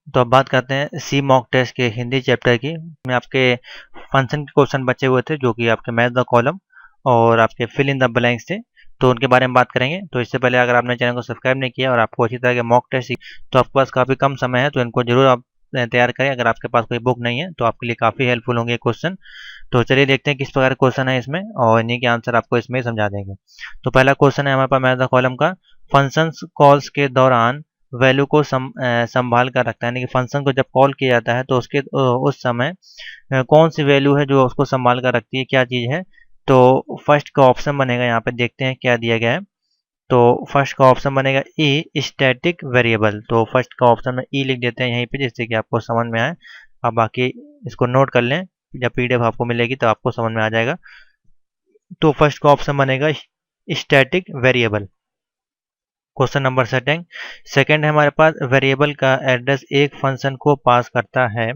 तो अब बात करते हैं सी मॉक टेस्ट के हिंदी चैप्टर की। में आपके फंक्शन के क्वेश्चन बचे हुए थे, जो कि आपके मैच द कॉलम और आपके फिल इन द ब्लैंक्स थे। तो उनके बारे में बात करेंगे। तो इससे पहले अगर आपने चैनल को सब्सक्राइब नहीं किया और आपको अच्छी तरह के मॉक टेस्ट तो आपके पास काफ़ी कम समय है, तो इनको जरूर आप तैयार करें। अगर आपके पास कोई बुक नहीं है तो आपके लिए काफ़ी हेल्पफुल होंगे क्वेश्चन। तो चलिए देखते हैं किस प्रकार का क्वेश्चन है इसमें, और इन्हीं के आंसर आपको इसमें समझा देंगे। तो पहला क्वेश्चन है हमारे पास मैथ द कॉलम का। फंक्शंस कॉल्स के दौरान वैल्यू को संभाल कर रखता है, यानी कि फंक्शन को जब कॉल किया जाता है तो उसके उस समय कौन सी वैल्यू है जो उसको संभाल कर रखती है, क्या चीज़ है। तो फर्स्ट का ऑप्शन बनेगा, यहाँ पे देखते हैं क्या दिया गया है। तो फर्स्ट का ऑप्शन बनेगा ई स्टैटिक वेरिएबल। तो फर्स्ट का ऑप्शन में ई लिख देते हैं यहीं पे, जिससे कि आपको समझ में आए। आप बाकी इसको नोट कर लें, जब पीडीएफ आपको मिलेगी तो आपको समझ में आ जाएगा। तो फर्स्ट का ऑप्शन बनेगा static variable. Question number setting second है हमारे पास, वेरिएबल का एड्रेस एक फंक्शन को पास करता है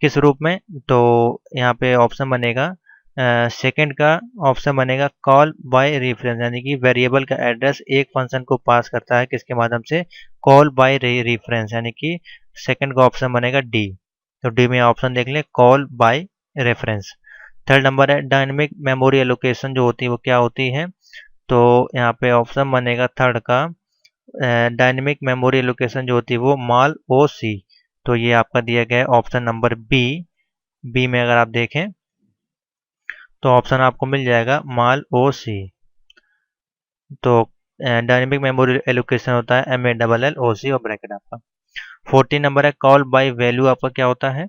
किस रूप में। तो यहाँ पे ऑप्शन बनेगा सेकंड का ऑप्शन बनेगा कॉल बाय रेफरेंस, यानी कि वेरिएबल का एड्रेस एक फंक्शन को पास करता है किसके माध्यम से, कॉल बाय रेफरेंस, यानी कि सेकंड का ऑप्शन बनेगा डी। तो डी में ऑप्शन देख लें, call by reference. Third number है डायनेमिक मेमोरी एलोकेशन, जो होती है वो क्या होती है। तो यहाँ पे ऑप्शन बनेगा थर्ड का डायनेमिक मेमोरी एलोकेशन जो होती है वो माल ओ सी। तो ये आपका दिया गया है ऑप्शन नंबर बी। बी में अगर आप देखें तो ऑप्शन आपको मिल जाएगा माल ओ सी। तो डायनेमिक मेमोरी एलोकेशन होता है MALL OC और ब्रैकेट आपका। 14 नंबर है कॉल बाय वैल्यू, आपका क्या होता है।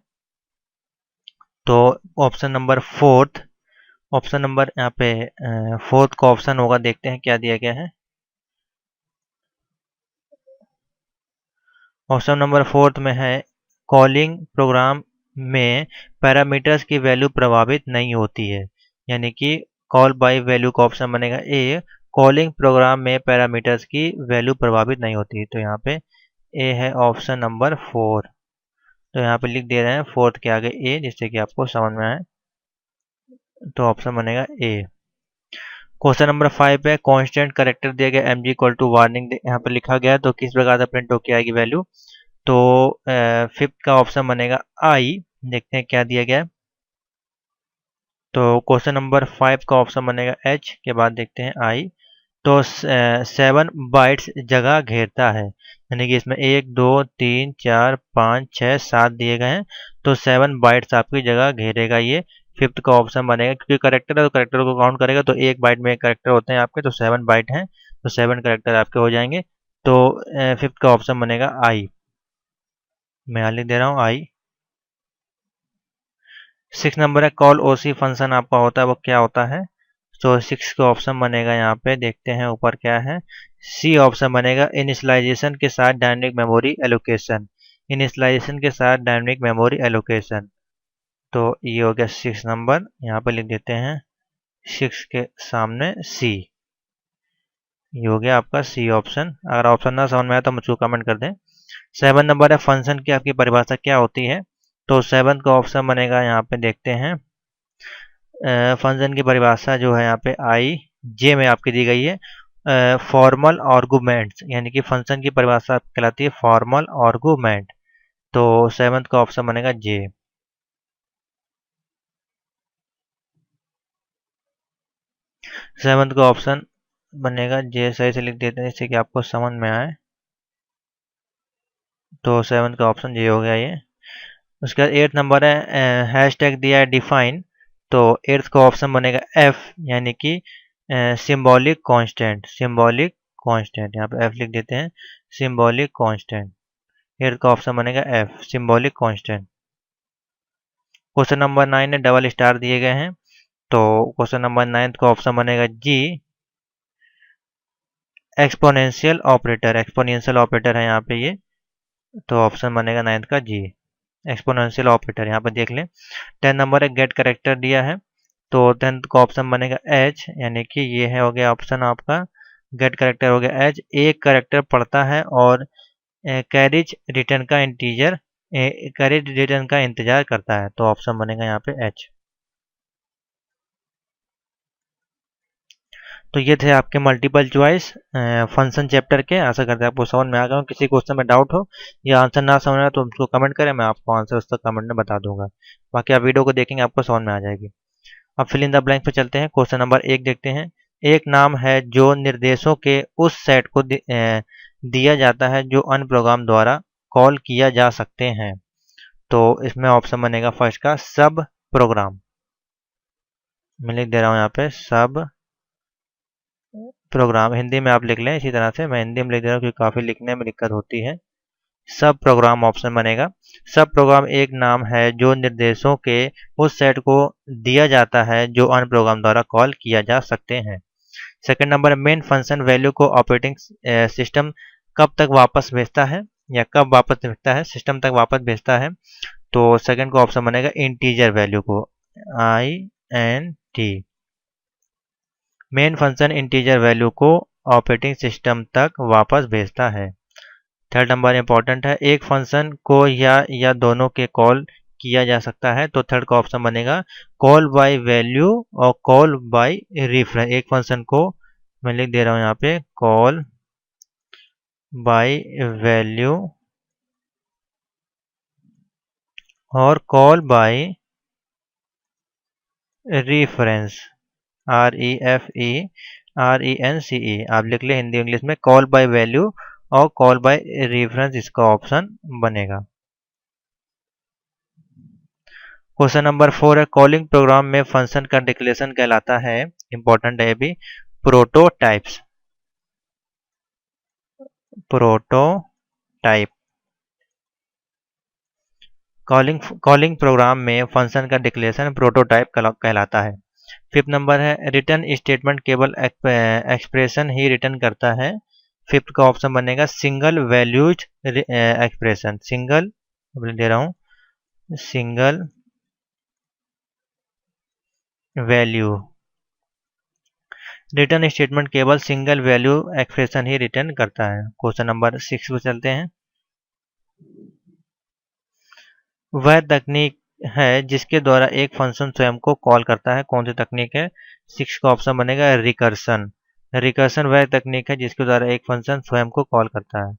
तो option number fourth, option number यहाँ पे फोर्थ का ऑप्शन होगा, देखते हैं क्या दिया गया है। ऑप्शन नंबर फोर्थ में है कॉलिंग प्रोग्राम में पैरामीटर्स की वैल्यू प्रभावित नहीं होती है, यानी कि कॉल बाय वैल्यू का ऑप्शन बनेगा ए, कॉलिंग प्रोग्राम में पैरामीटर्स की वैल्यू प्रभावित नहीं होती। तो यहाँ पे ए है ऑप्शन नंबर फोर। तो यहाँ पे लिख दे रहे हैं फोर्थ के आगे ए, जिससे कि आपको समझ में आए। तो ऑप्शन बनेगा ए। क्वेश्चन नंबर 5 पे कांस्टेंट करेक्टर दिया गया mg इक्वल टू वार्निंग यहाँ पे लिखा गया है, तो किस प्रकार से प्रिंट होकर आएगी वैल्यू। तो फिफ्थ का ऑप्शन बनेगा आई, देखते हैं क्या दिया गया है। तो क्वेश्चन नंबर 5 का ऑप्शन बनेगा एच, के बाद देखते हैं आई। तो 7 बाइट्स जगह घेरता है, यानी कि इसमें 1 2 3 4 5 6 7 दिए गए हैं। तो 7 बाइट्स आपकी जगह घेरेगा ये। फिफ्थ का ऑप्शन बनेगा, क्योंकि करेक्टर है तो करेक्टर को काउंट करेगा, तो एक बाइट में एक करेक्टर होते हैं आपके, तो 7 बाइट हैं, तो 7 करेक्टर आपके हो जाएंगे। तो फिफ्थ का ऑप्शन बनेगा आई। मैं यहाँ लिख दे रहा हूँ आई। 6 नंबर है कॉल ओसी फंक्शन आपका होता है वो क्या होता है। तो 6 का ऑप्शन बनेगा, यहाँ पे देखते हैं ऊपर क्या है। सी ऑप्शन बनेगा इनिशियलाइजेशन के साथ डायनेमिक मेमोरी एलोकेशन। इनिशियलाइजेशन के साथ डायनेमिक मेमोरी एलोकेशन। तो ये हो गया 6 नंबर, यहाँ पे लिख देते हैं 6 के सामने सी। ये हो गया आपका सी ऑप्शन। अगर ऑप्शन ना समझ में आए तो मुझको कमेंट कर दें। 7 नंबर है फंक्शन की आपकी परिभाषा क्या होती है। तो 7 का ऑप्शन बनेगा, यहाँ पे देखते हैं फंक्शन की परिभाषा जो है यहाँ पे आई जे में आपकी दी गई है। फॉर्मल आर्गूमेंट्स, यानी कि फंक्शन की परिभाषा कहलाती है फॉर्मल आर्गूमेंट। तो 7th का ऑप्शन बनेगा जे। 7th का ऑप्शन बनेगा जे, सही से लिख देते हैं जिससे कि आपको समझ में आए। तो 7th का ऑप्शन जे हो गया ये। उसके बाद 8 नंबर है हैश टैग दिया है डिफाइन। तो 8th का ऑप्शन बनेगा एफ, यानी कि सिंबॉलिक कांस्टेंट। सिंबॉलिक कांस्टेंट, यहाँ पे एफ लिख देते हैं, सिंबॉलिक कांस्टेंट। 8th का ऑप्शन बनेगा F, symbolic constant. Question number 9 है डबल स्टार दिए गए हैं। तो क्वेश्चन नंबर 9 का ऑप्शन बनेगा जी, एक्सपोनेंशियल ऑपरेटर। एक्सपोनेंशियल ऑपरेटर है यहाँ पे ये। तो ऑप्शन बनेगा 9 का जी, एक्सपोनेंशियल ऑपरेटर। यहाँ पे देख लें। 10 नंबर है गेट करेक्टर दिया है। तो 10th का ऑप्शन बनेगा एच, यानी कि ये है हो गया ऑप्शन आपका, गेट करेक्टर हो गया एच। एक करेक्टर पढ़ता है और कैरिज रिटर्न का इंटीजर कैरिज रिटर्न का इंतजार करता है। तो ऑप्शन बनेगा यहाँ पे एच। तो ये थे आपके मल्टीपल चॉइस फंक्शन चैप्टर के। आशा करते हैं आपको समझ में आ गया हो। किसी क्वेश्चन में डाउट हो या आंसर ना समझ में आए तो उसको कमेंट करें, मैं आपको आंसर उसका कमेंट में बता दूंगा। बाकी आप वीडियो को देखेंगे आपको समझ में आ जाएगी। अब फिल इन द ब्लैंक पे चलते हैं। क्वेश्चन नंबर 1 देखते हैं। एक नाम है जो निर्देशों के उस सेट को दिया जाता है जो अन्य प्रोग्राम द्वारा कॉल किया जा सकते हैं। तो इसमें ऑप्शन बनेगा फर्स्ट का सब प्रोग्राम। मैं लिख दे रहा हूँ यहाँ पे सब प्रोग्राम। हिंदी में आप लिख लें इसी तरह से, मैं हिंदी में लिख दे रहा हूँ क्योंकि काफ़ी लिखने में दिक्कत होती है। सब प्रोग्राम ऑप्शन बनेगा। सब प्रोग्राम एक नाम है जो निर्देशों के उस सेट को दिया जाता है जो अन्य प्रोग्राम द्वारा कॉल किया जा सकते हैं। Second number, main function value को ऑपरेटिंग सिस्टम कब तक वापस भेजता है या कब वापस भेजता है, सिस्टम तक वापस भेजता है। तो सेकंड का ऑप्शन बनेगा इंटीजर वैल्यू को, INT। Main function integer value को ऑपरेटिंग सिस्टम तक वापस भेजता है। थर्ड नंबर इंपॉर्टेंट है, एक फंक्शन को या दोनों के कॉल किया जा सकता है। तो थर्ड का ऑप्शन बनेगा कॉल बाय वैल्यू और कॉल बाय रेफरेंस। एक फंक्शन को मैं लिख दे रहा हूँ यहाँ पे कॉल बाय वैल्यू और कॉल बाय रेफरेंस, REFERENCE आप लिख ले हिंदी इंग्लिश में, कॉल बाय वैल्यू और कॉल बाय रेफरेंस इसका ऑप्शन बनेगा। क्वेश्चन नंबर 4 है, कॉलिंग प्रोग्राम में फंक्शन का डिक्लेरेशन कहलाता है, इंपॉर्टेंट है भी, प्रोटोटाइप्स। प्रोटोटाइप कॉलिंग प्रोग्राम में फंक्शन का डिक्लेरेशन प्रोटोटाइप कहलाता है। फिफ्थ नंबर है, रिटर्न स्टेटमेंट केवल एक्सप्रेशन ही रिटर्न करता है। फिफ्थ का ऑप्शन बनेगा सिंगल वैल्यूज एक्सप्रेशन। सिंगल दे रहा हूँ, सिंगल वैल्यू रिटर्न स्टेटमेंट केवल सिंगल वैल्यू एक्सप्रेशन ही रिटर्न करता है। क्वेश्चन नंबर 6 पे चलते हैं। वह तकनीक है जिसके द्वारा एक फंक्शन स्वयं को कॉल करता है, कौन सी तकनीक है। 6 का ऑप्शन बनेगा रिकर्सन। रिकर्सन वह तकनीक है जिसके द्वारा एक फंक्शन स्वयं को कॉल करता है।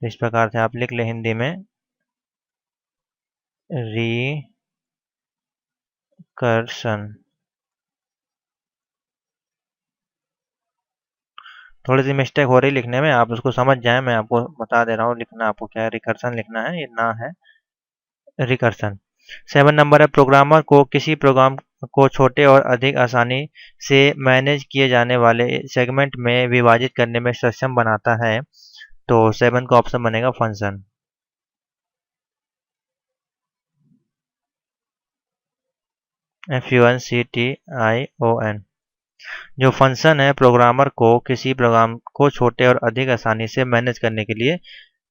इस प्रकार से आप लिख ले हिंदी में रिकर्सन। थोड़ी सी मिस्टेक हो रही लिखने में, आप उसको समझ जाएं, मैं आपको बता दे रहा हूँ लिखना आपको क्या है। रिकर्सन लिखना है, ये ना है रिकर्सन। 7 नंबर है, प्रोग्रामर को किसी प्रोग्राम को छोटे और अधिक आसानी से मैनेज किए जाने वाले सेगमेंट में विभाजित करने में सक्षम बनाता है। तो 7 का ऑप्शन बनेगा फंक्शन। FUNCTION। जो फंक्शन है प्रोग्रामर को किसी प्रोग्राम को छोटे और अधिक आसानी से मैनेज करने के लिए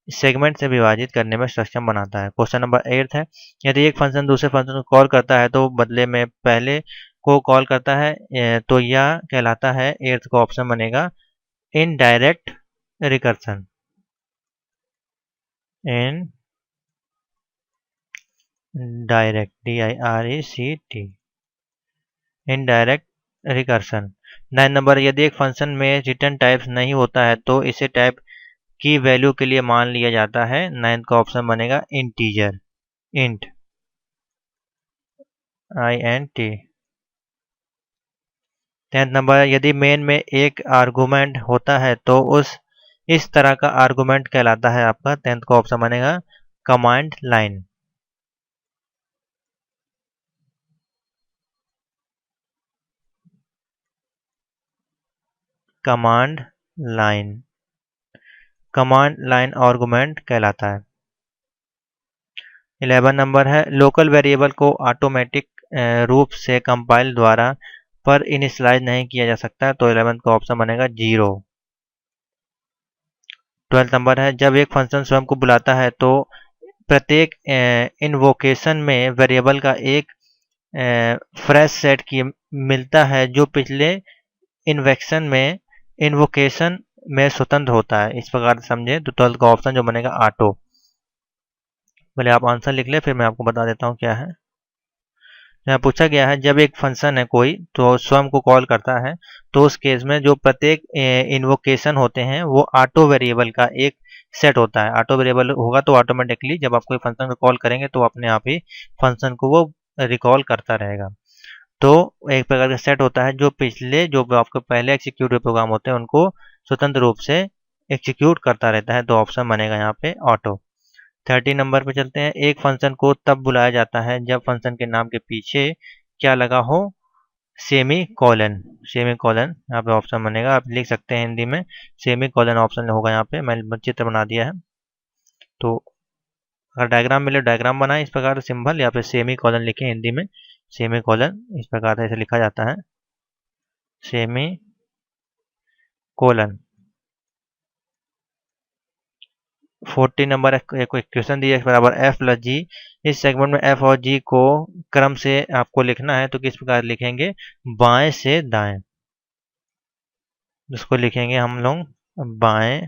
सेगमेंट से विभाजित करने में सक्षम बनाता है। क्वेश्चन नंबर 8 है, यदि एक फंक्शन दूसरे फंक्शन को कॉल करता है तो बदले में पहले को कॉल करता है, तो यह कहलाता है, 8 का ऑप्शन बनेगा indirect recursion. Indirect DIRECT, indirect recursion. 9 number, यदि एक फंक्शन में रिटर्न टाइप्स नहीं होता है तो इसे टाइप की वैल्यू के लिए मान लिया जाता है। 9 का ऑप्शन बनेगा इंटीजर, इंट, INT। 10 नंबर, यदि मेन में एक आर्गुमेंट होता है तो इस तरह का आर्गुमेंट कहलाता है आपका। 10 का ऑप्शन बनेगा command line. Command line, command line argument कहलाता है। 11 नंबर है, लोकल वेरिएबल को ऑटोमेटिक रूप से कंपाइल द्वारा पर इनिशियलाइज नहीं किया जा सकता। तो 11 का ऑप्शन बनेगा 0। 12 नंबर है, जब एक फंक्शन स्वयं को बुलाता है तो प्रत्येक इन्वोकेशन में वेरिएबल का एक फ्रेश सेट की मिलता है जो पिछले इन्वोकेशन में स्वतंत्र होता है। इस प्रकार से समझे। तो 12 का ऑप्शन जो बनेगा ऑटो। पहले आप आंसर लिख ले, फिर मैं आपको बता देता हूँ क्या है। यहाँ पूछा गया है जब एक फंक्शन है कोई तो स्वयं को कॉल करता है, तो उस केस में जो प्रत्येक इन्वोकेशन होते हैं वो ऑटो वेरिएबल का एक सेट होता है। ऑटो वेरिएबल होगा तो ऑटोमेटिकली जब आप कोई फंक्शन को कॉल करेंगे तो अपने आप ही फंक्शन को वो रिकॉल करता रहेगा। तो एक प्रकार का सेट होता है जो पिछले जो आपके पहले एग्जीक्यूट हुए प्रोग्राम होते हैं उनको स्वतंत्र रूप से एग्जीक्यूट करता रहता है। तो ऑप्शन बनेगा यहाँ पे ऑटो। 30 नंबर पे चलते हैं। एक फंक्शन को तब बुलाया जाता है जब फंक्शन के नाम के पीछे क्या लगा हो, सेमी कॉलन। सेमी कॉलन यहाँ पे ऑप्शन बनेगा, आप लिख सकते हैं हिंदी में सेमी कॉलन ऑप्शन होगा। यहाँ पे मैंने चित्र बना दिया है, तो अगर डायग्राम मिले डायग्राम बनाए इस प्रकार से सिंबल, या फिर सेमी कॉलन लिखें हिंदी में। सेमी कॉलन इस प्रकार से ऐसे लिखा जाता है, सेमी कोलन। 40 नंबर एक क्वेश्चन दिया है बराबर एफ प्लस जी। इस सेगमेंट में एफ और जी को क्रम से आपको लिखना है, तो किस प्रकार लिखेंगे, बाएं से दाएं। इसको लिखेंगे हम लोग बाएं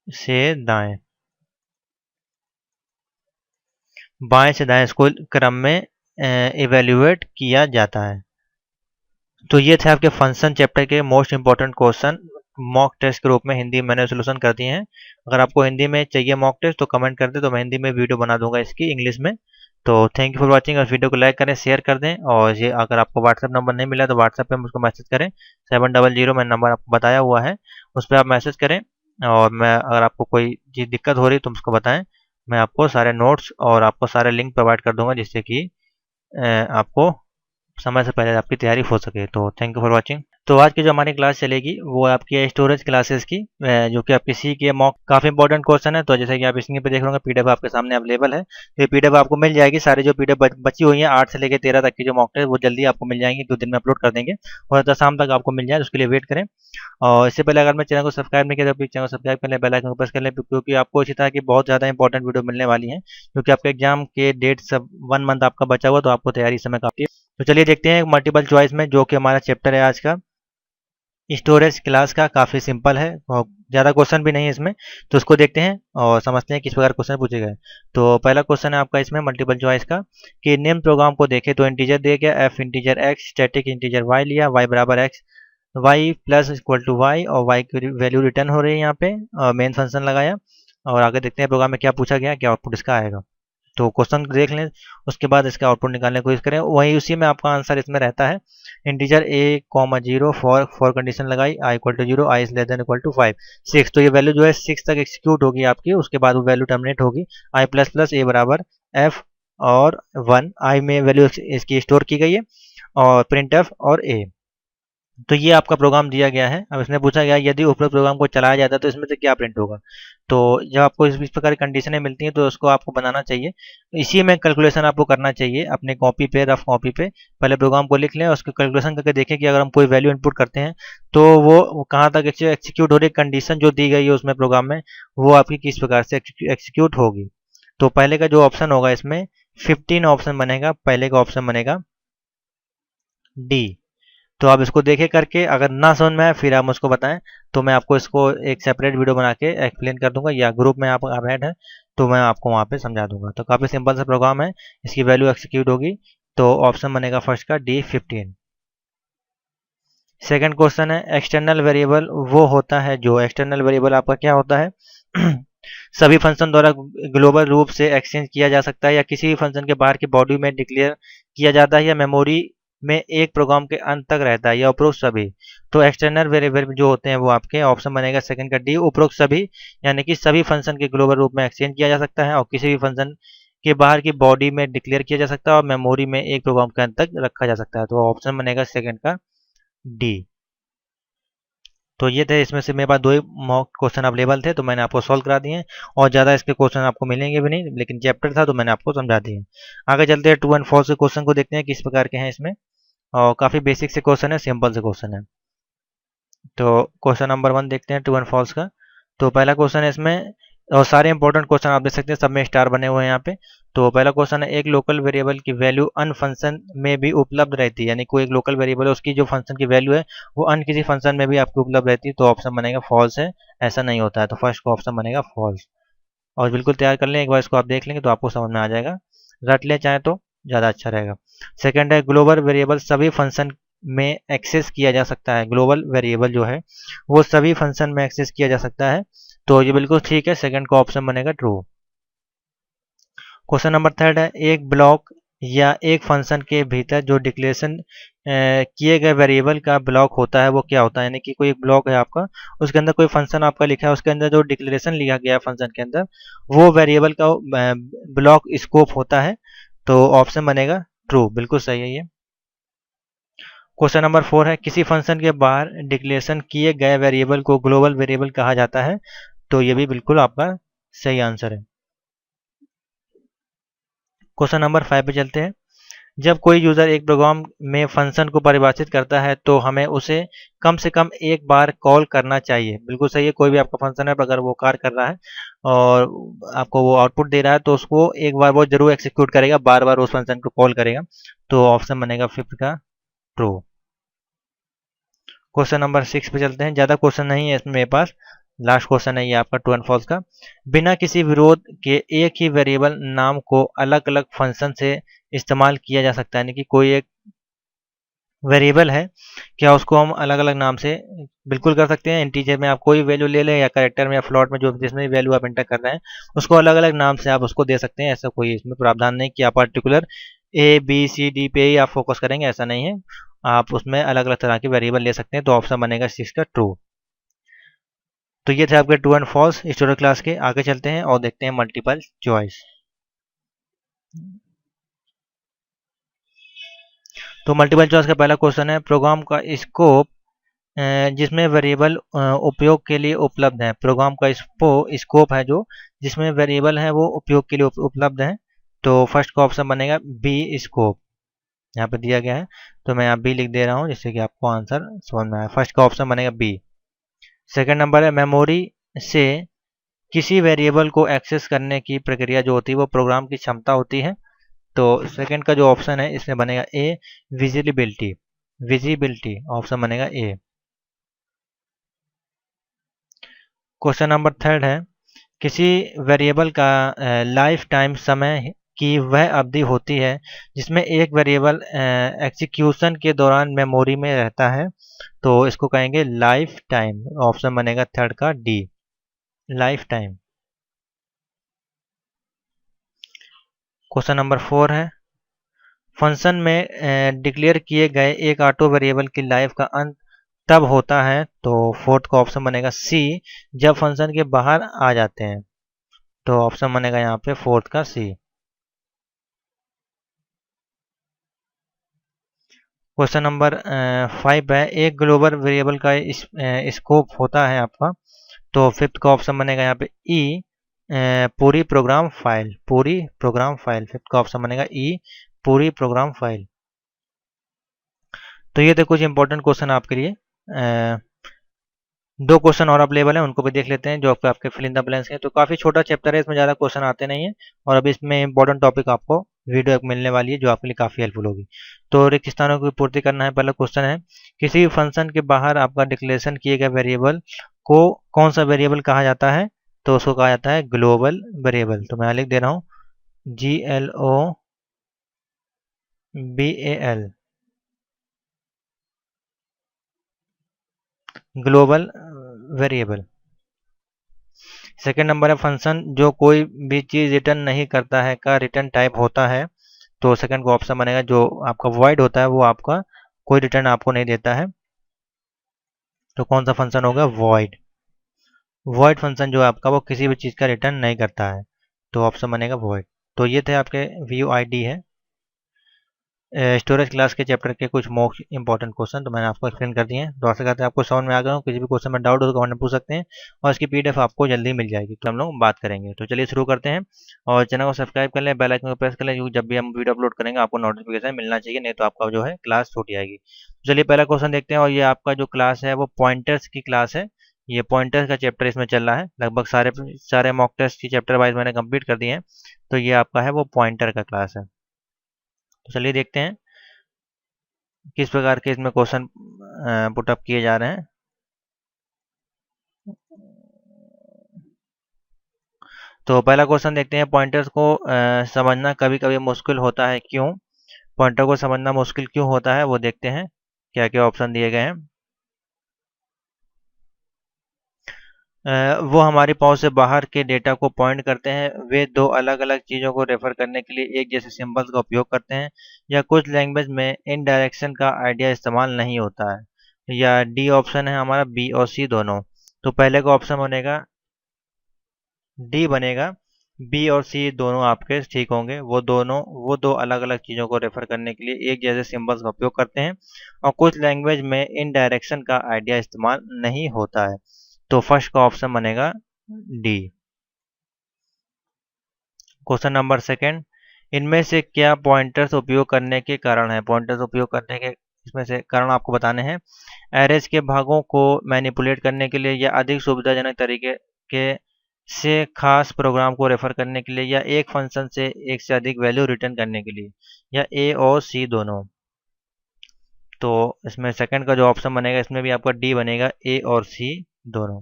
से दाएं। बाएं से दाएं इसको क्रम में इवेल्युएट किया जाता है। तो ये थे आपके फंक्शन चैप्टर के most important question mock test के रूप में हिंदी मैंने सोल्यूशन कर दिए हैं। अगर आपको हिंदी में चाहिए मॉक टेस्ट तो कमेंट कर दें, तो मैं हिंदी में वीडियो बना दूंगा इसकी इंग्लिश में। तो थैंक यू फॉर वाचिंग, और वीडियो को लाइक करें, शेयर कर दें। और ये अगर आपको व्हाट्सएप नंबर नहीं मिला तो व्हाट्सएप पे मुझको मैसेज करें, 700 मैंने नंबर आपको बताया हुआ है, उस पर आप मैसेज करें। और मैं अगर आपको कोई चीज़ दिक्कत हो रही तो मुझको बताएं, मैं आपको सारे नोट्स और आपको सारे लिंक प्रोवाइड कर दूंगा, जिससे कि आपको समय से पहले आपकी तैयारी हो सके। तो थैंक यू फॉर वाचिंग। तो आज की जो हमारी क्लास चलेगी वो आपकी है स्टोरेज क्लासेस की, जो कि आपकी सी के मॉक काफ़ी इंपॉर्टेंट क्वेश्चन है। तो जैसे कि आप स्क्रीन पे देख रहे होंगे पीडीएफ आपके सामने अवेलेबल है, तो ये पीडीएफ आपको मिल जाएगी। सारी जो पीडीएफ बची हुई है 8 से लेकर 13 तक की जो मॉक टेस्ट वो जल्दी आपको मिल जाएंगी, 2 दिन में अपलोड कर देंगे, और 10 शाम तक आपको मिल जाए, उसके लिए वेट करें। और इससे पहले अगर मैं चैनल को सब्सक्राइब नहीं किया तो प्लीज चैनल को सब्सक्राइब कर लें, बेल आइकन को प्रेस कर लें, क्योंकि आपको इसी तरह की बहुत ज़्यादा इंपॉर्टेंट वीडियो मिलने वाली है, क्योंकि आपके एग्जाम के डेट सब 1 मंथ आपका बचा हुआ, तो आपको तैयारी इस समय काफ़ी है। तो चलिए देखते हैं मल्टीपल चॉइस में, जो कि हमारा चैप्टर है आज का स्टोरेज क्लास का। काफ़ी सिंपल है और ज़्यादा क्वेश्चन भी नहीं है इसमें, तो उसको देखते हैं और समझते हैं किस प्रकार क्वेश्चन पूछे गए। तो पहला क्वेश्चन है आपका इसमें मल्टीपल चॉइस का, कि निम्न प्रोग्राम को देखें। तो इंटीजर दे गया F integer X, static integer Y लिया, वाई बराबर X, Y plus equal to Y, और वाई की वैल्यू रिटर्न हो रही है यहाँ पे, और मेन फंक्शन लगाया। और आगे देखते हैं प्रोग्राम में क्या पूछा गया, क्या आउटपुट इसका आएगा। तो क्वेश्चन देख लें, उसके बाद इसका आउटपुट निकालने की कोशिश करें। वही उसी में आपका आंसर इसमें रहता है। Integer a comma zero for condition लगाई, i equal to zero, i is less than equal to 5 6। तो ये वैल्यू जो है 6 तक एक्सिक्यूट होगी आपकी, उसके बाद वो वैल्यू टर्मिनेट होगी। आई प्लस प्लस ए बराबर एफ और 1, आई में वैल्यू इसकी स्टोर की गई है, और प्रिंट एफ और ए। तो ये आपका प्रोग्राम दिया गया है। अब इसमें पूछा गया यदि उपरोक्त प्रोग्राम को चलाया जाता है तो इसमें से क्या प्रिंट होगा। तो जब आपको इस प्रकार की कंडीशनें मिलती हैं तो उसको आपको बनाना चाहिए, इसी में कैलकुलेशन आपको करना चाहिए अपने कॉपी पे, रफ कॉपी पे पहले प्रोग्राम को लिख लें, उसको कैलकुलेशन करके देखें कि अगर हम कोई वैल्यू इनपुट करते हैं तो वो कहाँ तक एक्सिक्यूट हो रही है, कंडीशन जो दी गई है उसमें प्रोग्राम में वो आपकी किस प्रकार से एक्सिक्यूट होगी। तो पहले का जो ऑप्शन होगा इसमें 15 ऑप्शन बनेगा, पहले का ऑप्शन बनेगा डी। तो आप इसको देखें करके, अगर ना समझ में आए फिर आप मुझको बताएं, तो मैं आपको इसको एक सेपरेट वीडियो बना के एक्सप्लेन कर दूंगा, या ग्रुप में आप ऐड है तो मैं आपको वहाँ पे समझा दूंगा। तो काफ़ी सिंपल सा प्रोग्राम है, इसकी वैल्यू एक्सिक्यूट होगी। तो ऑप्शन बनेगा फर्स्ट का D15। सेकंड क्वेश्चन है एक्सटर्नल वेरिएबल वो होता है जो, एक्सटर्नल वेरिएबल आपका क्या होता है सभी फंक्शन द्वारा ग्लोबल रूप से एक्सचेंज किया जा सकता है, या किसी भी फंक्शन के बाहर की बॉडी में डिक्लेयर किया जाता है, या मेमोरी में एक प्रोग्राम के अंत तक रहता है, या उपरोक्त सभी। तो एक्सटर्नल वेरिएबल जो होते हैं वो आपके ऑप्शन बनेगा सेकंड का डी, उपरोक्त सभी, यानी कि सभी फंक्शन के ग्लोबल रूप में एक्सचेंज किया जा सकता है, और किसी भी फंक्शन के बाहर की बॉडी में डिक्लेयर किया जा सकता है, और मेमोरी में एक प्रोग्राम के अंत तक रखा जा सकता है। तो ऑप्शन बनेगा सेकंड का डी। तो ये थे, इसमें से मेरे पास 2 ही मॉक क्वेश्चन अवेलेबल थे, तो मैंने आपको सॉल्व करा दिए, और ज़्यादा इसके क्वेश्चन आपको मिलेंगे भी नहीं, लेकिन चैप्टर था तो मैंने आपको समझा दिए। आगे चलते हैं ट्रू एंड फॉल्स के क्वेश्चन को देखते हैं किस प्रकार के हैं इसमें, और काफ़ी बेसिक से क्वेश्चन है, सिंपल से क्वेश्चन है। तो क्वेश्चन नंबर 1 देखते हैं ट्रू एंड फॉल्स का। तो पहला क्वेश्चन है इसमें, और सारे इंपॉर्टेंट क्वेश्चन आप देख सकते हैं, सब में स्टार बने हुए हैं यहाँ पे। तो पहला क्वेश्चन है एक लोकल वेरिएबल की वैल्यू अन फंक्शन में भी उपलब्ध रहती है, यानी कोई एक लोकल वेरिएबल है उसकी जो फंक्शन की वैल्यू है वो अन किसी फंक्शन में भी आपको उपलब्ध रहती है। तो ऑप्शन बनेगा फॉल्स है, ऐसा नहीं होता है। तो फर्स्ट का ऑप्शन बनेगा फॉल्स। और बिल्कुल तैयार कर लें, एक बार इसको आप देख लेंगे तो आपको समझ में आ जाएगा, रट लें चाहे तो। ज़्यादा अच्छा रहेगा। सेकंड है ग्लोबल वेरिएबल सभी फंक्शन में एक्सेस किया जा सकता है। ग्लोबल वेरिएबल जो है वो सभी फंक्शन में एक्सेस किया जा सकता है, तो ये बिल्कुल ठीक है, सेकंड का ऑप्शन बनेगा ट्रू। क्वेश्चन नंबर थर्ड है एक ब्लॉक या एक फंक्शन के भीतर जो डिक्लेरेशन किए गए वेरिएबल का ब्लॉक होता है वो क्या होता है। यानी कि कोई एक ब्लॉक है आपका, उसके अंदर कोई फंक्शन आपका लिखा है, उसके अंदर जो डिक्लेरेशन लिखा गया है फंक्शन के अंदर वो वेरिएबल का ब्लॉक स्कोप होता है, तो ऑप्शन बनेगा ट्रू, बिल्कुल सही है ये। क्वेश्चन नंबर फोर है किसी फंक्शन के बाहर डिक्लेरेशन किए गए वेरिएबल को ग्लोबल वेरिएबल कहा जाता है, तो ये भी बिल्कुल आपका सही आंसर है। क्वेश्चन नंबर फाइव पे चलते हैं। जब कोई यूज़र एक प्रोग्राम में फंक्शन को परिभाषित करता है तो हमें उसे कम से कम एक बार कॉल करना चाहिए। बिल्कुल सही है, कोई भी आपका फंक्शन है अगर वो कार्य कर रहा है और आपको वो आउटपुट दे रहा है तो उसको एक बार वो जरूर एक्सिक्यूट करेगा, बार बार उस फंक्शन को कॉल करेगा, तो ऑप्शन बनेगा फिफ्थ का ट्रू। क्वेश्चन नंबर सिक्स पे चलते हैं। ज़्यादा क्वेश्चन नहीं है इसमें मेरे पास, लास्ट क्वेश्चन है ये आपका ट्रू एंड फॉल्स का। बिना किसी विरोध के एक ही वेरिएबल नाम को अलग अलग फंक्शन से इस्तेमाल किया जा सकता है। यानी कि कोई एक वेरिएबल है, क्या उसको हम अलग अलग नाम से बिल्कुल कर सकते हैं। इंटीजर में आप कोई वैल्यू ले लें या कैरेक्टर में या फ्लॉट में जो जिसमें वैल्यू आप एंटर कर रहे हैं उसको अलग अलग नाम से आप उसको दे सकते हैं। ऐसा कोई इसमें प्रावधान नहीं कि आप particular A B C D पे ही आप फोकस करेंगे, ऐसा नहीं है, आप उसमें अलग अलग तरह के वेरिएबल ले सकते हैं, तो ऑप्शन बनेगा सिक्स का ट्रू। तो ये थे आपके true and false student class के। आगे चलते हैं और देखते हैं मल्टीपल चॉइस। तो मल्टीपल चॉइस का पहला क्वेश्चन है प्रोग्राम का स्कोप जिसमें वेरिएबल उपयोग के लिए उपलब्ध है। प्रोग्राम का स्कोप है जो जिसमें वेरिएबल है वो उपयोग के लिए उपलब्ध है, तो फर्स्ट का ऑप्शन बनेगा बी स्कोप। यहाँ पे दिया गया है तो मैं यहाँ बी लिख दे रहा हूँ जिससे कि आपको आंसर समझ में आए। फर्स्ट का ऑप्शन बनेगा बी। सेकंड नंबर है मेमोरी से किसी वेरिएबल को एक्सेस करने की प्रक्रिया जो होती है वो प्रोग्राम की क्षमता होती है, तो सेकंड का जो ऑप्शन है इसमें बनेगा ए विजिबिलिटी। विजिबिलिटी ऑप्शन बनेगा ए। क्वेश्चन नंबर थर्ड है किसी वेरिएबल का लाइफ टाइम समय की वह अवधि होती है जिसमें एक वेरिएबल एग्जीक्यूशन के दौरान मेमोरी में रहता है, तो इसको कहेंगे लाइफ टाइम। ऑप्शन बनेगा थर्ड का D, life time. Question number four है फंक्शन में डिक्लेयर किए गए एक ऑटो वेरिएबल की लाइफ का अंत तब होता है, तो फोर्थ का ऑप्शन बनेगा सी जब फंक्शन के बाहर आ जाते हैं, तो ऑप्शन बनेगा यहाँ पे फोर्थ का सी। क्वेश्चन नंबर फाइव है एक ग्लोबल वेरिएबल का स्कोप होता है आपका, तो फिफ्थ का ऑप्शन बनेगा यहाँ पे ई पूरी प्रोग्राम फाइल। पूरी प्रोग्राम फाइल, फिफ्थ का ऑप्शन बनेगा ई पूरी प्रोग्राम फाइल। तो ये थे कुछ इंपॉर्टेंट क्वेश्चन आपके लिए। दो क्वेश्चन और अवेलेबल हैं, उनको भी देख लेते हैं जो आपके फिल इन द ब्लैंक्स हैं। तो काफ़ी छोटा चैप्टर है, इसमें ज़्यादा क्वेश्चन आते नहीं हैं और अभी इसमें इंपॉर्टेंट टॉपिक आपको वीडियो एक मिलने वाली है जो आपके लिए काफ़ी हेल्पफुल होगी। तो रिक्त स्थानों की पूर्ति करना है। पहला क्वेश्चन है किसी फंक्शन के बाहर आपका डिक्लेरेशन किए गए वेरिएबल को कौन सा वेरिएबल कहा जाता है, तो उसको कहा जाता है ग्लोबल वेरिएबल। तो मैं लिख दे रहा हूँ GLOBAL, global variable. Second number है फंक्शन जो कोई भी चीज़ रिटर्न नहीं करता है का रिटर्न टाइप होता है, तो सेकंड का ऑप्शन बनेगा जो आपका वॉइड होता है वो आपका कोई रिटर्न आपको नहीं देता है, तो कौन सा फंक्शन होगा वॉइड। वॉइड फंक्शन जो है आपका वो किसी भी चीज़ का रिटर्न नहीं करता है, तो ऑप्शन बनेगा वॉइड। तो ये थे आपके VUID है स्टोरेज क्लास के चैप्टर के कुछ मोस्ट इंपॉर्टेंट क्वेश्चन, तो मैंने आपको एक्सप्लेन कर दिए हैं। तो आशा करते हैं आपको समझ में आ गया हो। किसी भी क्वेश्चन में डाउट हो तो कमेंट में पूछ सकते हैं और इसकी PDF आपको जल्दी मिल जाएगी, तो हम लोग बात करेंगे। तो चलिए शुरू करते हैं और चैनल को सब्सक्राइब कर लें, बेल आइकन को प्रेस कर लें, क्योंकि जब भी हम वीडियो अपलोड करेंगे आपको नोटिफिकेशन मिलना चाहिए, नहीं तो आपका जो है क्लास छूट जाएगी। तो चलिए पहला क्वेश्चन देखते हैं, और ये आपका जो क्लास है वो पॉइंटर्स की क्लास है। ये पॉइंटर्स का चैप्टर इसमें चल रहा है, लगभग सारे सारे मॉक टेस्ट की चैप्टर वाइज मैंने कंप्लीट कर दिए हैं, तो ये आपका है वो पॉइंटर का क्लास है। तो चलिए देखते हैं किस प्रकार के इसमें क्वेश्चन पुटअप किए जा रहे हैं। तो पहला क्वेश्चन देखते हैं, पॉइंटर्स को समझना कभी कभी मुश्किल होता है, क्यों? पॉइंटर को समझना मुश्किल क्यों होता है वो देखते हैं, क्या क्या ऑप्शन दिए गए हैं। वो हमारी पहुंच से बाहर के डेटा को पॉइंट करते हैं। वे दो अलग अलग चीज़ों को रेफर करने के लिए एक जैसे सिंबल्स का उपयोग करते हैं। या कुछ लैंग्वेज में इन डायरेक्शन का आइडिया इस्तेमाल नहीं होता है। या डी ऑप्शन है हमारा, बी और सी दोनों। तो पहले का ऑप्शन बनेगा डी बनेगा। बी और सी दोनों आपके ठीक होंगे। वो दो अलग अलग चीज़ों को रेफर करने के लिए एक जैसे सिंबल्स का उपयोग करते हैं और कुछ लैंग्वेज में इन डायरेक्शन का आइडिया इस्तेमाल नहीं होता है। तो फर्स्ट का ऑप्शन बनेगा डी। क्वेश्चन नंबर सेकंड, इनमें से क्या पॉइंटर्स उपयोग करने के कारण है? पॉइंटर्स उपयोग करने के इसमें से कारण आपको बताने हैं। एरेज के भागों को मैनिपुलेट करने के लिए, या अधिक सुविधाजनक तरीके के से खास प्रोग्राम को रेफर करने के लिए, या एक फंक्शन से एक से अधिक वैल्यू रिटर्न करने के लिए, या ए और सी दोनों। तो इसमें सेकंड का जो ऑप्शन बनेगा इसमें भी आपका डी बनेगा, ए और सी दोनों।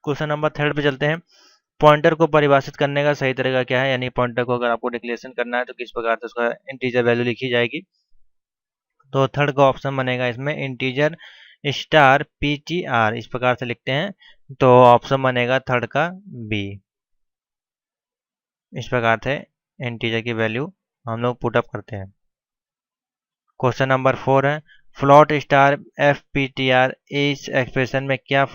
क्वेश्चन नंबर थर्ड पे चलते हैं। पॉइंटर को परिभाषित करने का सही तरीका क्या है? यानी पॉइंटर को अगर आपको डिक्लेरेशन करना है तो किस प्रकार से उसका इंटीजर वैल्यू लिखी जाएगी? तो थर्ड का ऑप्शन बनेगा इसमें इंटीजर स्टार पीटीआर, इस प्रकार से लिखते हैं। तो ऑप्शन बनेगा थर्ड का बी। इस प्रकार से इंटीजर की वैल्यू हम लोग पुट अप करते हैं। क्वेश्चन नंबर 4 है, float star F P T R इस एक्सप्रेशन में क्या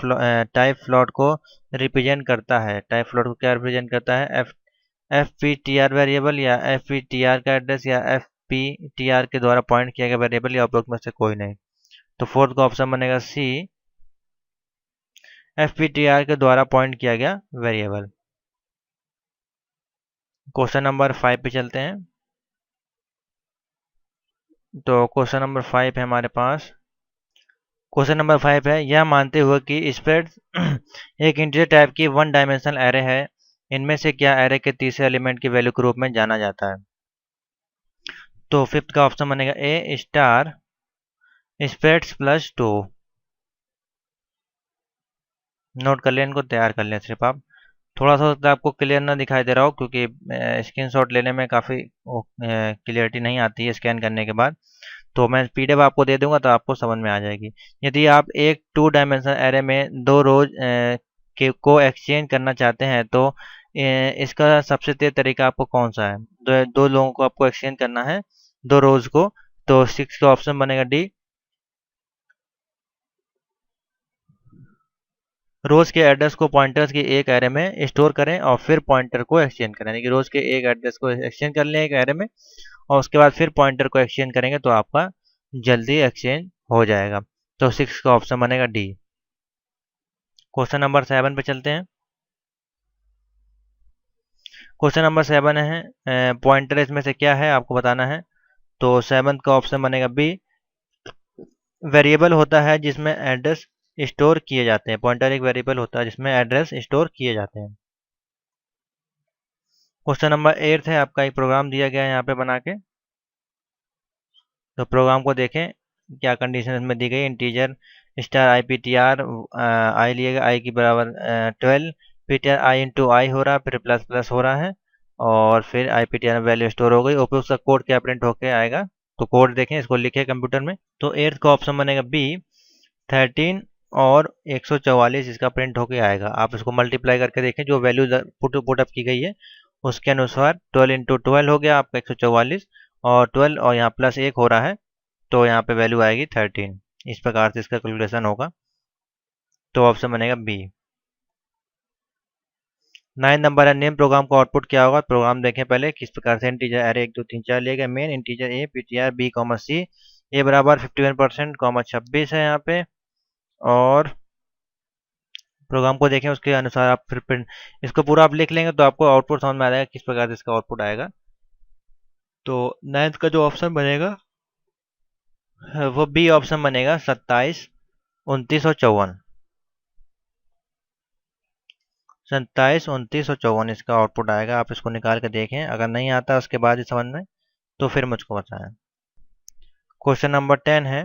टाइप फ्लॉट को रिप्रेजेंट करता है? टाइप फ्लॉट को क्या रिप्रेजेंट करता है? F P T R variable, या एफ पी टी आर का एड्रेस, या एफ पी टी आर के द्वारा पॉइंट किया गया वेरिएबल, या उपरोक्त में से कोई नहीं। तो फोर्थ का ऑप्शन बनेगा सी, एफ पी टी आर के द्वारा पॉइंट किया गया वेरिएबल। क्वेश्चन नंबर 5 पे चलते हैं। तो क्वेश्चन नंबर 5 है हमारे पास। क्वेश्चन नंबर 5 है, यह मानते हुए कि स्प्रेड एक इंटीजर टाइप की वन डायमेंशनल एरे है, इनमें से क्या एरे के तीसरे एलिमेंट की वैल्यू के रूप में जाना जाता है? तो फिफ्थ का ऑप्शन बनेगा ए स्टार स्प्रेड्स प्लस 2। नोट कर लें, इनको तैयार कर लें सिर्फ आप। थोड़ा सा होता है आपको क्लियर ना दिखाई दे रहा हो, क्योंकि स्क्रीनशॉट लेने में काफ़ी क्लियरिटी नहीं आती है स्कैन करने के बाद। तो मैं पीडीएफ आपको दे दूंगा तो आपको समझ में आ जाएगी। यदि आप एक टू डायमेंशनल एरे में दो रोज के को एक्सचेंज करना चाहते हैं तो इसका सबसे तेज तरीका आपको कौन सा है? दो लोगों को आपको एक्सचेंज करना है, दो रोज को। तो सिक्स का ऑप्शन बनेगा डी, रोज के एड्रेस को पॉइंटर्स के एक एरे में स्टोर करें और फिर पॉइंटर को एक्सचेंज करें। यानी कि रोज के एक एड्रेस को एक्सचेंज कर लें एक एरे में, और उसके बाद फिर पॉइंटर को एक्सचेंज करेंगे तो आपका जल्दी एक्सचेंज हो जाएगा। तो सिक्स का ऑप्शन बनेगा डी। क्वेश्चन नंबर 7 पे चलते हैं। क्वेश्चन नंबर 7 है, पॉइंटर इसमें से क्या है आपको बताना है। तो सेवंथ का ऑप्शन बनेगा बी, वेरिएबल होता है जिसमें एड्रेस स्टोर किए जाते हैं। पॉइंटर एक वेरिएबल होता है जिसमें एड्रेस स्टोर किए जाते हैं। क्वेश्चन नंबर 8 है, आपका एक प्रोग्राम दिया गया है यहाँ पे बना के। तो प्रोग्राम को देखें, क्या कंडीशन इसमें दी गई। Integer star i p T r, i लिएगा आई की बराबर 12, p T r i into i हो रहा है, फिर प्लस प्लस हो रहा है, और फिर आई p T R value store हो गई। ऊपर उसका कोड क्या प्रिंट होके आएगा? तो कोड देखें, इसको लिखे कंप्यूटर में। तो एट्थ का ऑप्शन बनेगा बी, 13 और 144 इसका प्रिंट होके आएगा। आप इसको मल्टीप्लाई करके देखें, जो वैल्यू पुटअप की गई है उसके अनुसार 12 इंटू 12 हो गया आपका 144, और 12 और यहाँ प्लस 1 हो रहा है, तो यहाँ पे वैल्यू आएगी 13। इस प्रकार से इसका कैलकुलेशन होगा। तो ऑप्शन बनेगा बी। 9 नंबर है, नेम प्रोग्राम का आउटपुट क्या होगा? प्रोग्राम देखें पहले किस प्रकार से। इंटीजर एरे 1 2 3 4 लिए गए। Main integer a p T r b comma c, a बराबर 51% कॉमा 26 है यहाँ पे। और प्रोग्राम को देखें, उसके अनुसार आप फिर प्रिंट इसको पूरा आप लिख लेंगे तो आपको आउटपुट समझ में आ जाएगा किस प्रकार से इसका आउटपुट आएगा। तो नाइन्थ का जो ऑप्शन बनेगा वो बी ऑप्शन बनेगा, 27 29 और 54। 27 29 और 54 इसका आउटपुट आएगा। आप इसको निकाल के देखें, अगर नहीं आता उसके बाद ही समझ में तो फिर मुझको बताएं। क्वेश्चन नंबर 10 है,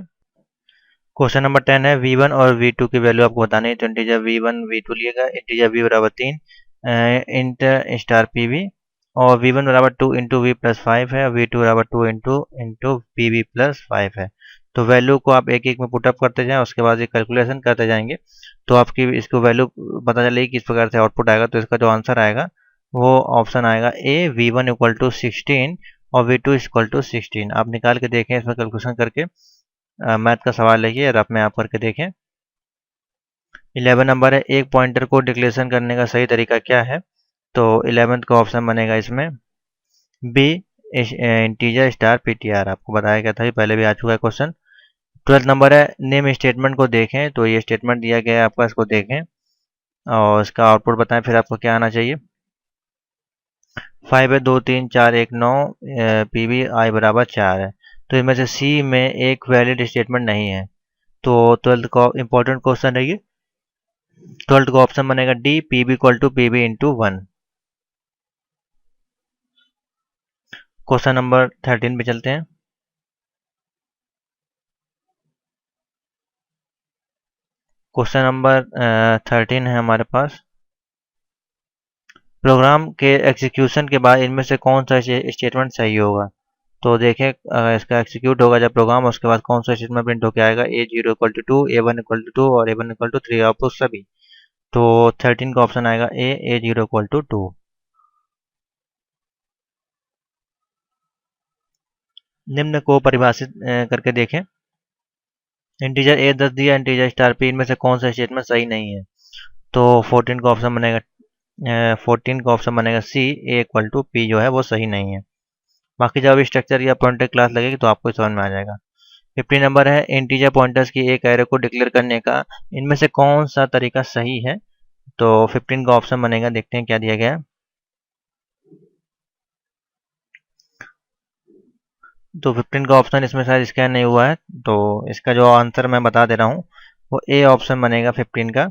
क्वेश्चन नंबर 10 है V1 और V2 की वैल्यू आपको बतानी है। तो integer V1 V2 लिएगा, integer V बराबर 3 इंटर स्टार PV, और V1 बराबर 2 इंटू वी प्लस 5 है, V2 बराबर 2 इंटू PV प्लस 5 है। तो वैल्यू को आप एक एक में पुटअप करते जाएं, उसके बाद ये कैलकुलेशन करते जाएंगे तो आपकी इसको वैल्यू पता चलेगी किस प्रकार से आउटपुट आएगा। तो इसका जो आंसर आएगा वो ऑप्शन आएगा ए, V1 इक्वल टू 16 और V2 इक्वल टू 16। आप निकाल के देखें इसमें कैलकुलेशन करके, मैथ का सवाल है ये, रफ में आप करके देखें। 11 नंबर है, एक पॉइंटर को डिक्लेरेशन करने का सही तरीका क्या है। तो 11th का ऑप्शन बनेगा इसमें बी, इंटीजर स्टार PTR। आपको बताया गया था, ये पहले भी आ चुका है क्वेश्चन। 12th नंबर है, नेम स्टेटमेंट को देखें। तो ये स्टेटमेंट दिया गया है आपका, इसको देखें और इसका आउटपुट बताएं, फिर आपको क्या आना चाहिए। 5 है, 2 3 4 1 9, PV I बराबर 4 है। तो इनमें से सी में एक वैलिड स्टेटमेंट नहीं है। तो 12th का इंपॉर्टेंट क्वेश्चन है ये। 12th का ऑप्शन बनेगा D, PV equal to PV into 1। Question number 13 पे चलते हैं। क्वेश्चन नंबर 13 है हमारे पास, प्रोग्राम के एग्जीक्यूशन के बाद इनमें से कौन सा स्टेटमेंट सही होगा। तो देखें, इसका एग्जीक्यूट होगा जब प्रोग्राम, उसके बाद कौन सा स्टेटमेंट प्रिंट होकर आएगा, A0 equal to 2, A1 equal to 2 और A1 इक्वल टू 3, आपको सभी। तो 13 का ऑप्शन आएगा ए, A0 इक्वल टू 2। निम्न को परिभाषित करके देखें। इंटीजर ए 10 दिया, इंटीजर स्टार पी, इनमें से कौन सा स्टेटमेंट सही नहीं है। तो 14 का ऑप्शन बनेगा 14 का ऑप्शन बनेगा सी, ए इक्वल टू पी जो है वो सही नहीं है। बाकी जब स्ट्रक्चर या पॉइंटर क्लास लगेगी तो आपको समझ में आ जाएगा। 15 नंबर है, इंटीजर पॉइंटर्स की एक एरे को डिक्लेयर करने का इनमें से कौन सा तरीका सही है। तो 15 का ऑप्शन बनेगा, देखते हैं क्या दिया गया है। तो 15 का ऑप्शन इसमें शायद स्कैन नहीं हुआ है, तो इसका जो आंसर मैं बता दे रहा हूँ वो ए ऑप्शन बनेगा 15 का,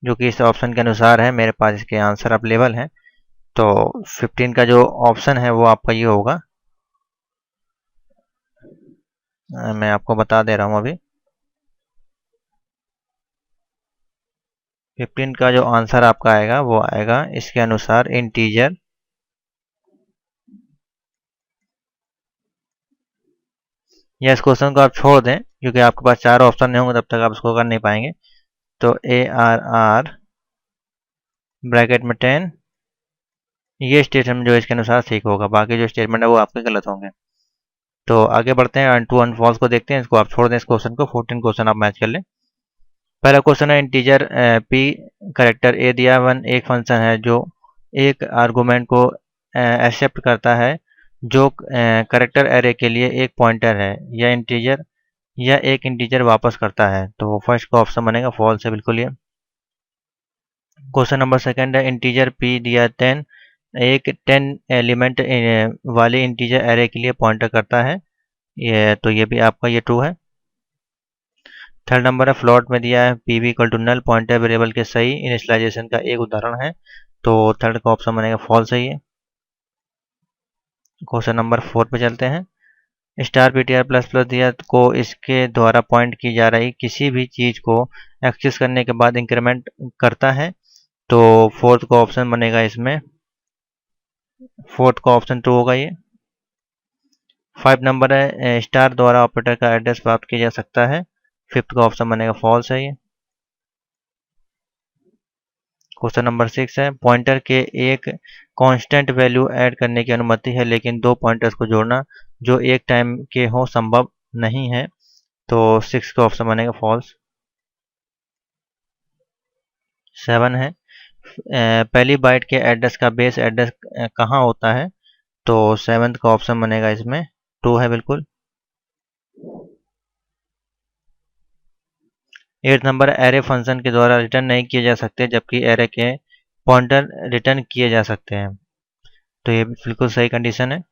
जो कि इस ऑप्शन के अनुसार है। मेरे पास इसके आंसर अवेलेबल हैं। तो 15 का जो ऑप्शन है वो आपका ये होगा, मैं आपको बता दे रहा हूँ अभी। 15 का जो आंसर आपका आएगा वो आएगा इसके अनुसार इंटीजर, या इस क्वेश्चन को आप छोड़ दें क्योंकि आपके पास 4 ऑप्शन नहीं होंगे तब तक आप इसको कर नहीं पाएंगे। तो ARR ब्रैकेट में 10, ये स्टेटमेंट जो इसके अनुसार ठीक होगा, बाकी जो स्टेटमेंट है वो आपके गलत होंगे। तो आगे बढ़ते हैं, ट्रू एंड फॉल्स को देखते हैं। इसको आप छोड़ दें इस क्वेश्चन को, 14 क्वेश्चन आप मैच कर लें। पहला क्वेश्चन है, इंटीजर पी करेक्टर ए दिया 1, एक फंक्शन है जो एक आर्गुमेंट को एक्सेप्ट करता है जो करेक्टर एरे के लिए एक पॉइंटर है, या इंटीजर या एक इंटीजर वापस करता है। तो फर्स्ट का ऑप्शन बनेगा फॉल्स है बिल्कुल ये। क्वेश्चन नंबर सेकंड है, इंटीजर पी दिया 10, एक 10 एलिमेंट वाले इंटीजर एरे के लिए पॉइंटर करता है, ये तो ये भी आपका ये ट्रू है। थर्ड नंबर है, फ्लोट में दिया है PV equal to null, pointer variable के सही इनिशियलाइजेशन का एक उदाहरण है। तो थर्ड का ऑप्शन बनेगा फॉल्स है ये। क्वेश्चन नंबर 4 पे चलते हैं। स्टार PTR प्लस प्लस दिया को इसके द्वारा पॉइंट की जा रही किसी भी चीज को एक्सेस करने के बाद इंक्रीमेंट करता है। तो फोर्थ का ऑप्शन बनेगा इसमें, फोर्थ का ऑप्शन ट्रू होगा ये। 5 नंबर है, स्टार द्वारा ऑपरेटर का एड्रेस प्राप्त किया जा सकता है। फिफ्थ का ऑप्शन बनेगा फॉल्स है ये। क्वेश्चन नंबर 6 है, पॉइंटर के एक कांस्टेंट वैल्यू ऐड करने की अनुमति है लेकिन दो पॉइंटर्स को जोड़ना जो एक टाइम के हो संभव नहीं है। तो 6 का ऑप्शन बनेगा फॉल्स। 7 है, पहली बाइट के एड्रेस का बेस एड्रेस कहाँ होता है। तो 7th का ऑप्शन बनेगा इसमें ट्रू है बिल्कुल। 8 नंबर, एरे फंक्शन के द्वारा रिटर्न नहीं किए जा सकते जबकि एरे के पॉइंटर रिटर्न किए जा सकते हैं। तो ये बिल्कुल सही कंडीशन है।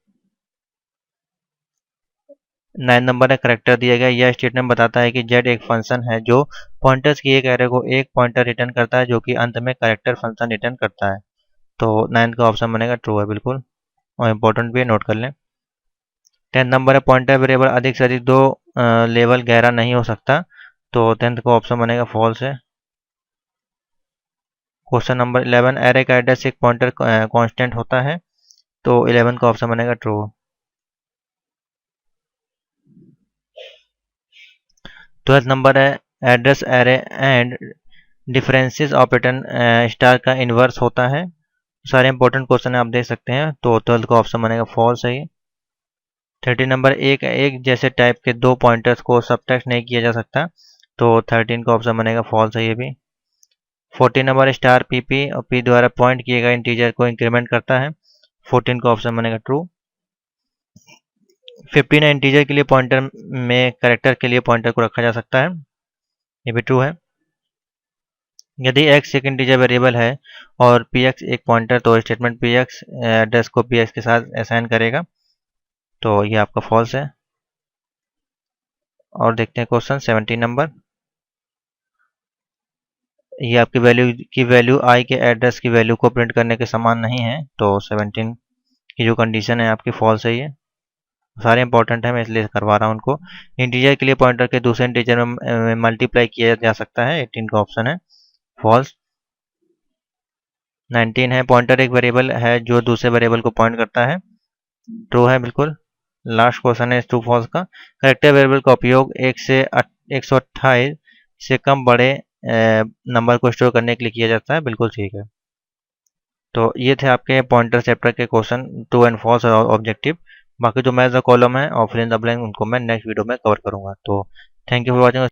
9 नंबर है, करेक्टर दिया गया, यह स्टेटमेंट बताता है कि जेड एक फंक्शन है जो पॉइंटर्स की एक एरे को एक पॉइंटर रिटर्न करता है जो कि अंत में करेक्टर फंक्शन रिटर्न करता है। तो 9 का ऑप्शन बनेगा ट्रू है बिल्कुल, और इम्पोर्टेंट भी है, नोट कर लें। 10th नंबर है पॉइंटर वेरिएबल अधिक से अधिक 2 लेवल गहरा नहीं हो सकता, तो 10th का ऑप्शन बनेगा फॉल्स है। क्वेश्चन नंबर 11, एरे का एड्रेस एक पॉइंटर कांस्टेंट होता है, तो 11 का ऑप्शन बनेगा ट्रू। 12th नंबर है address array and differences operator star का इन्वर्स होता है। सारे इंपॉर्टेंट क्वेश्चन आप देख सकते हैं, तो 12th का ऑप्शन बनेगा फॉल्स है ये। 13 नंबर एक जैसे टाइप के 2 पॉइंटर्स को सब्ट्रैक्ट नहीं किया जा सकता, तो 13 का ऑप्शन बनेगा फॉल्स है ये भी। 14 नंबर स्टार पी और पी द्वारा पॉइंट किए गए इंटीजर को इंक्रीमेंट करता है, 14 का ऑप्शन बनेगा ट्रू। 15 इंटीजर के लिए पॉइंटर में कैरेक्टर के लिए पॉइंटर को रखा जा सकता है, ये भी ट्रू है। यदि x एक इंटीजर वेरिएबल है और px एक पॉइंटर, तो स्टेटमेंट px एड्रेस को px के साथ असाइन करेगा, तो ये आपका फॉल्स है। और देखते हैं क्वेश्चन 17 नंबर। ये आपकी वैल्यू i के एड्रेस की वैल्यू को प्रिंट करने के समान नहीं है, तो 17 की जो कंडीशन है आपकी फॉल्स है ये। सारे इंपॉर्टेंट है, मैं इसलिए करवा रहा हूँ उनको। इंटीजर के लिए पॉइंटर के दूसरे इंटीजर में मल्टीप्लाई किया जा सकता है, 18 का ऑप्शन है फॉल्स। 19 है पॉइंटर एक वेरिएबल है जो दूसरे वेरिएबल को पॉइंट करता है, ट्रू है बिल्कुल। लास्ट क्वेश्चन है ट्रू फॉल्स का। करेक्टर वेरिएबल का उपयोग 128 से कम बड़े नंबर को स्टोर करने के लिए किया जाता है, बिल्कुल ठीक है। तो ये थे आपके पॉइंटर चैप्टर के क्वेश्चन ट्रू एंड फॉल्स और ऑब्जेक्टिव। बाकी जो मैथ द कॉलम है और फिल इन द ब्लैंक उनको मैं नेक्स्ट वीडियो में कवर करूंगा। तो थैंक यू फॉर वॉचिंग।